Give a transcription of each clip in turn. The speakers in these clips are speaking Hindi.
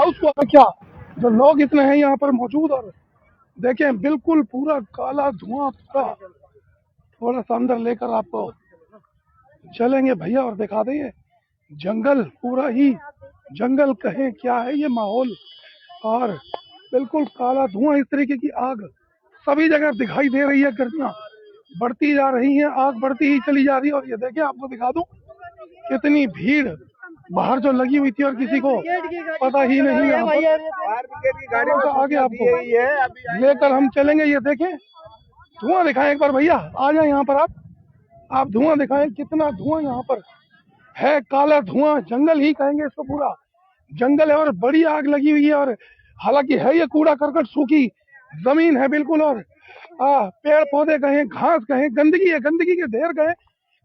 हाउस हुआ है क्या, जो लोग इतने हैं यहाँ पर मौजूद। और देखें बिल्कुल पूरा काला धुआं पूरा। थोड़ा सा अंदर लेकर आपको चलेंगे भैया और दिखा देंगे जंगल, पूरा ही जंगल कहें क्या है ये माहौल। और बिल्कुल काला धुआं, इस तरीके की आग सभी जगह दिखाई दे रही है। गर्मियां बढ़ती जा रही हैं, आग बढ़ती ही चली जा रही है। और ये देखिए आपको दिखा दूं कितनी भीड़ बाहर जो लगी हुई थी और किसी को पता ही नहीं। यहाँ पर आगे आपको लेकर हम चलेंगे। ये देखें धुआं दिखाएं एक बार भैया, आ जाए यहाँ पर आप धुआं दिखाएं, कितना धुआं यहाँ पर है। काला धुआं, जंगल ही कहेंगे इसको, पूरा जंगल है और बड़ी आग लगी हुई है। और हालांकि है ये कूड़ा करकट, सूखी जमीन है बिल्कुल। और पेड़ पौधे कहें, घास कहें, गंदगी है, गंदगी के ढेर कहें,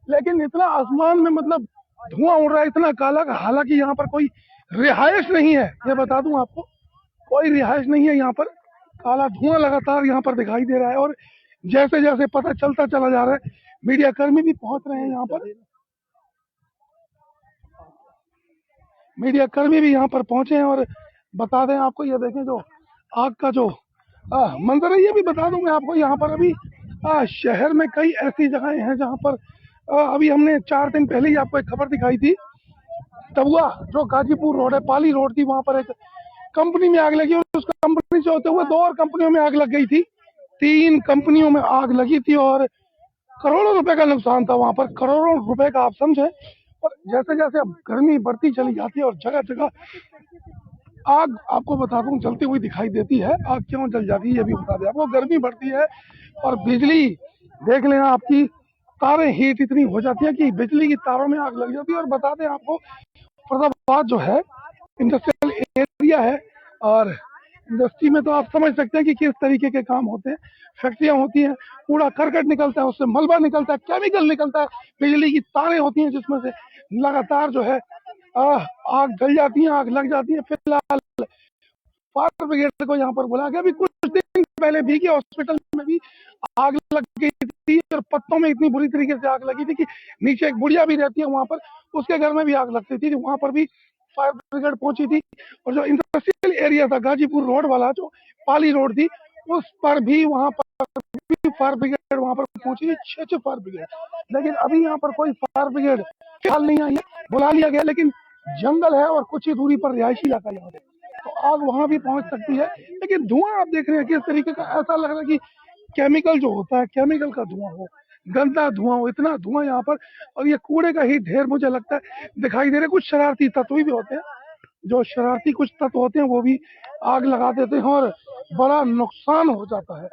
लेकिन इतना आसमान में मतलब धुआं उड़ रहा है इतना काला। हालांकि यहाँ पर कोई रिहायश नहीं है, ये बता दूं आपको, कोई रिहायश नहीं है यहाँ पर। काला धुआं लगातार यहाँ पर दिखाई दे रहा है। और जैसे जैसे पता चलता चला जा रहा है, मीडिया कर्मी भी पहुंच रहे हैं यहाँ पर, मीडिया कर्मी भी यहाँ पर पहुंचे हैं। और बता दें आपको, ये देखें जो आग का जो मंजर है, ये भी बता दूं मैं आपको। यहाँ पर अभी शहर में कई ऐसी जगहें हैं जहाँ पर अभी हमने 4 दिन पहले ही आपको एक खबर दिखाई थी, तबुआ जो गाजीपुर रोड है, पाली रोड थी, वहां पर एक कंपनी में आग लगी। और उस कंपनी से होते हुए 2 और कंपनियों में आग लग गई थी, 3 कंपनियों में आग लगी थी और करोड़ों रुपए का नुकसान था वहां पर, करोड़ों रुपए का, आप समझे। और जैसे जैसे अब गर्मी बढ़ती चली जाती है और जगह जगह आग आपको बता दूं जलती हुई दिखाई देती है। आग क्यों जल जाती है ये भी बता दें आपको, गर्मी बढ़ती है और बिजली देख लें आपकी तारें हीट इतनी हो जाती है कि बिजली की तारों में आग लग जाती है। और बता दें आपको फरीदाबाद जो है इंडस्ट्रियल एरिया है, और इंडस्ट्री में तो आप समझ सकते हैं कि किस तरीके के काम होते हैं। फैक्ट्रियां होती हैं, कूड़ा करकट निकलता है, उससे मलबा निकलता है, केमिकल निकलता है, बिजली की तारें होती हैं जिसमें से लगातार जो है आग जल जाती है, आग लग जाती है। फिलहाल फायर ब्रिगेड को यहाँ पर बुला के, अभी कुछ दिन पहले भी के हॉस्पिटल में भी आग लग गई थी और पत्तों में इतनी बुरी तरीके से आग लगी थी कि नीचे एक बुढ़िया भी रहती है वहां पर, उसके घर में भी आग लगती थी, वहां पर भी फायर ब्रिगेड पहुंची थी। और जो इंडस्ट्रियल एरिया था गाजीपुर रोड वाला, जो पाली रोड थी, उस पर भी वहां पर भी फायर ब्रिगेड वहां पर पहुंची थी, 6 फायर ब्रिगेड। लेकिन अभी यहाँ पर कोई फायर ब्रिगेड फिलहाल नहीं आई है, बुला लिया गया, लेकिन जंगल है और कुछ ही दूरी पर रिहायशी इलाका यहाँ पे, तो आग वहां भी पहुंच सकती है। लेकिन धुआं आप देख रहे हैं किस तरीके का, ऐसा लग रहा है कि केमिकल जो होता है, केमिकल का धुआं हो, गंदा धुआं हो, इतना धुआं यहाँ पर। और ये कूड़े का ही ढेर मुझे लगता है दिखाई दे रहे। कुछ शरारती तत्व भी होते हैं, जो शरारती कुछ तत्व होते हैं वो भी आग लगा देते हैं और बड़ा नुकसान हो जाता है।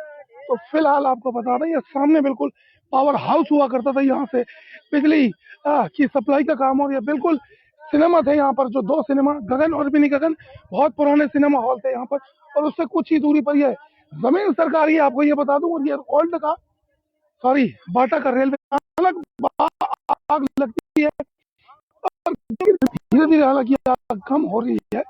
तो फिलहाल आपको बता दें, ये सामने बिल्कुल पावर हाउस हुआ करता था, यहाँ से बिजली की सप्लाई का काम हो रहा है। बिल्कुल सिनेमा थे यहाँ पर, जो 2 सिनेमा, गगन और मिनी गगन, बहुत पुराने सिनेमा हॉल थे यहाँ पर। और उससे कुछ ही दूरी पर ये जमीन सरकारी है, आपको ये बता दूं। और ये ओल्ड का, सॉरी, बाटा का रेलवे अलग आग लगती है। और धीरे धीरे हालांकि आग कम हो रही है,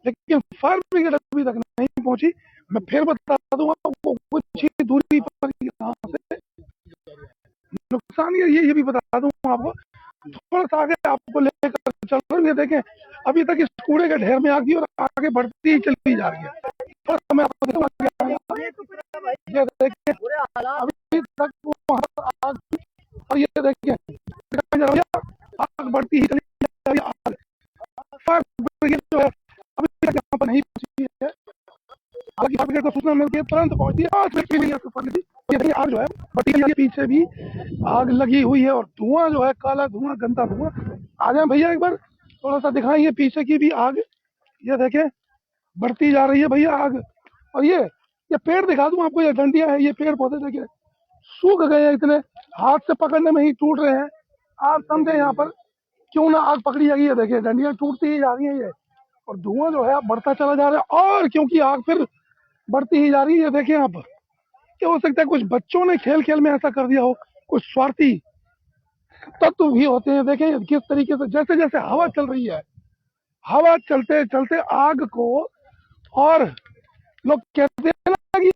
लेकिन फायर ब्रिगेड अभी तक नहीं पहुंची। मैं फिर बता दूंगा, वो कुछ ही दूरी पर यहाँ से नुकसान ये भी बता दूं आपको। थोड़ा सा आगे आपको लेकर चल रहे हैं, ये देखें अभी तक इस कूड़े के ढेर में आग और आगे बढ़ती ही चली जा रही है। थोड़ा सा मैं आपको दिखाऊंगा, ये देखिए अभी तक आग, और ये देखिए आग बढ़ती ही चली जा रही है। फायर ब्रिगेड जो है अभी तक यहाँ पर नहीं पहुंची है, हालांकि फायर ब्रिगेड को सूचना मिलती है तुरंत पहुंचती है। आग जो है बढ़ती, पीछे भी आग लगी हुई है और धुआं जो है काला धुआं, गंदा धुआं। आ जाए भैया एक बार थोड़ा सा दिखाएंगे पीछे की भी आग, ये देखें बढ़ती जा रही है भैया आग। और ये पेड़ दिखा दूं आपको, ये डंडियां है, ये पेड़ पौधे देखिए सूख गए हैं, इतने हाथ से पकड़ने में ही टूट रहे हैं। आप समझे यहाँ पर क्यों ना आग पकड़ी जाएगी। ये देखिए डंडियां टूटती ही जा रही है ये, और धुआं जो है बढ़ता चला जा रहा है, और क्योंकि आग फिर बढ़ती ही जा रही है। ये देखिए आप, क्या हो सकता है कुछ बच्चों ने खेल खेल में ऐसा कर दिया हो, कुछ स्वार्थी तत्व भी होते हैं। देखें किस तरीके से, जैसे जैसे हवा चल रही है, हवा चलते चलते आग को, और लोग कहते हैं ना कि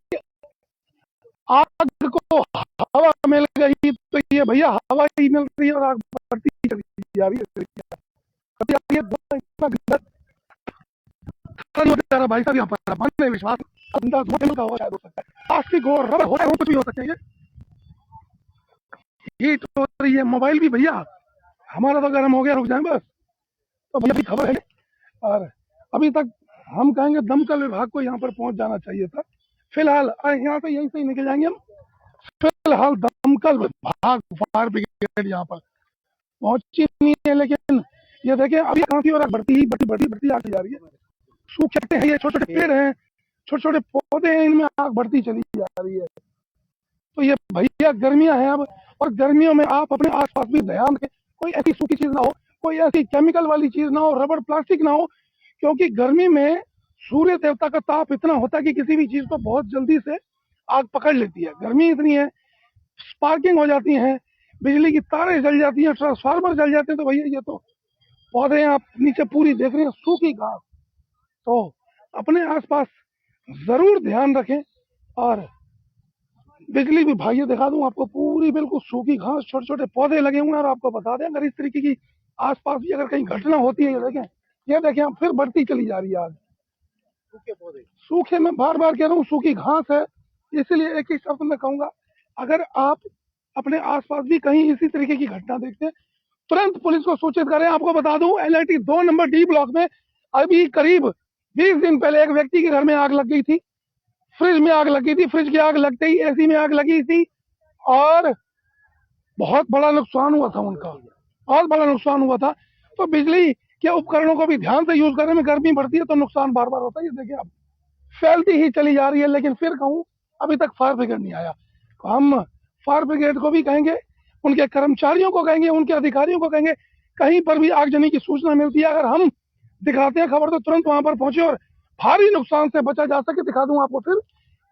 आग को हवा मिल गई, तो ये भैया हवा ही मिल रही है और आग बढ़ती चली जा रही है। भाई साहब यहाँ पर मानने विश्वास अंदाज का हो शायद हो सकता है, प्लास्टिक हो, रबर हो, कुछ भी हो सकते हैं। ये तो ये मोबाइल भी भैया हमारा तो गर्म हो गया, रुक जाए बस। तो भैया खबर है, और अभी तक हम कहेंगे दमकल विभाग को यहाँ पर पहुंच जाना चाहिए था। फिलहाल यहाँ से यहीं से ही निकल जाएंगे हम। फिलहाल दमकल विभाग, फायर ब्रिगेड यहाँ पर पहुंची नहीं है, लेकिन ये देखें अभी काफी और बढ़ती आती जा रही है। सूख सकते हैं, ये छोटे छोटे पेड़ हैं, छोटे छोटे पौधे हैं, इनमें आग बढ़ती चली जा रही है। तो ये भैया गर्मियां हैं अब, और गर्मियों में आप अपने आसपास भी ध्यान रखें, कोई ऐसी सूखी चीज ना हो, कोई ऐसी केमिकल वाली चीज ना हो, रबड़ प्लास्टिक ना हो, क्योंकि गर्मी में सूर्य देवता का ताप इतना होता है कि किसी भी चीज को बहुत जल्दी से आग पकड़ लेती है। गर्मी इतनी है, स्पार्किंग हो जाती है, बिजली की तारें जल जाती हैं, ट्रांसफार्मर जल जाते हैं। तो भैया ये तो पौधे आप नीचे पूरी देख रहे हैं सूखी घास, तो अपने आसपास जरूर ध्यान रखें। और बिजली विभाग ये दिखा दूं आपको, पूरी बिल्कुल सूखी घास, छोटे छोटे पौधे लगे हुए हैं। और आपको बता दें अगर इस तरीके की आसपास भी अगर कहीं घटना होती है, ये देखें आप, फिर बढ़ती चली जा रही है आग। सूखे पौधे, सूखे, मैं बार बार कह रहा हूँ सूखी घास है। इसलिए एक ही शब्द मैं कहूंगा, अगर आप अपने आसपास भी कहीं इसी तरीके की घटना देखते हैं, तुरंत पुलिस को सूचित करें। आपको बता दूं LIT 2 नंबर D ब्लॉक में अभी करीब 20 दिन पहले एक व्यक्ति के घर में आग लग गई थी, फ्रिज में आग लगी थी, फ्रिज की आग लगते ही AC में आग लगी थी, और बहुत बड़ा नुकसान हुआ था उनका, बहुत बड़ा नुकसान हुआ था। तो बिजली के उपकरणों को भी ध्यान से यूज करने में, गर्मी बढ़ती है तो नुकसान बार बार होता है। ये देखिए अब फैलती ही चली जा रही है। लेकिन फिर कहूँ, अभी तक फायर ब्रिगेड नहीं आया, तो हम फायर ब्रिगेड को भी कहेंगे, उनके कर्मचारियों को कहेंगे, उनके अधिकारियों को कहेंगे, कहीं पर भी आगजनी की सूचना मिलती है, अगर हम दिखाते हैं खबर, तो तुरंत वहां पर पहुंचे और भारी नुकसान से बचा जा सके। दिखा दूं आपको फिर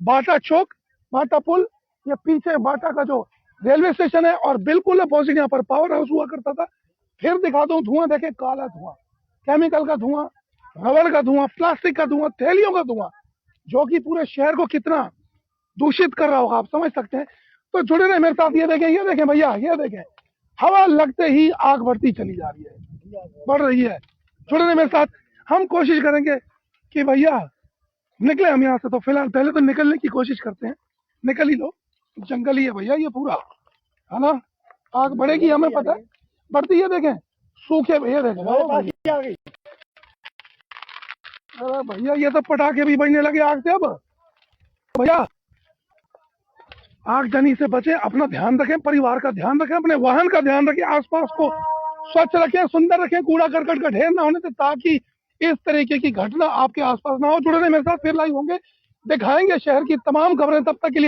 बाटा चौक, बाटा पुल, ये पीछे बाटा का जो रेलवे स्टेशन है, और बिल्कुल अपोजिट यहाँ पर पावर हाउस हुआ करता था। फिर दिखा दूं, धुआं देखे, काला धुआं, केमिकल का धुआं, रबड़ का धुआं, प्लास्टिक का धुआं, थैलियों का धुआं, जो कि पूरे शहर को कितना दूषित कर रहा होगा आप समझ सकते हैं। तो जुड़े रहे मेरे साथ। ये देखें भैया, ये देखें, हवा लगते ही आग बढ़ती चली जा रही है, बढ़ रही है। जुड़े रहे मेरे साथ, हम कोशिश करेंगे कि भैया निकले हम यहाँ से। तो फिलहाल पहले तो निकलने की कोशिश करते हैं, निकल ही लो, जंगल ही है भैया ये पूरा, है ना। आग बढ़ेगी हमें पता है, बढ़ती है। देखें सूखे, भैया देखें, अरे भैया ये तो पटाखे भी बनने लगे आग से। अब भैया आगजनी से बचे, अपना ध्यान रखें, परिवार का ध्यान रखें, अपने वाहन का ध्यान रखें, आसपास को स्वच्छ रखें, सुंदर रखें, कूड़ा करकट का ढेर ना होने से, ताकि इस तरीके की घटना आपके आसपास ना हो। जुड़े रहे मेरे साथ, फिर लाइव होंगे, दिखाएंगे शहर की तमाम खबरें। तब तक के लिए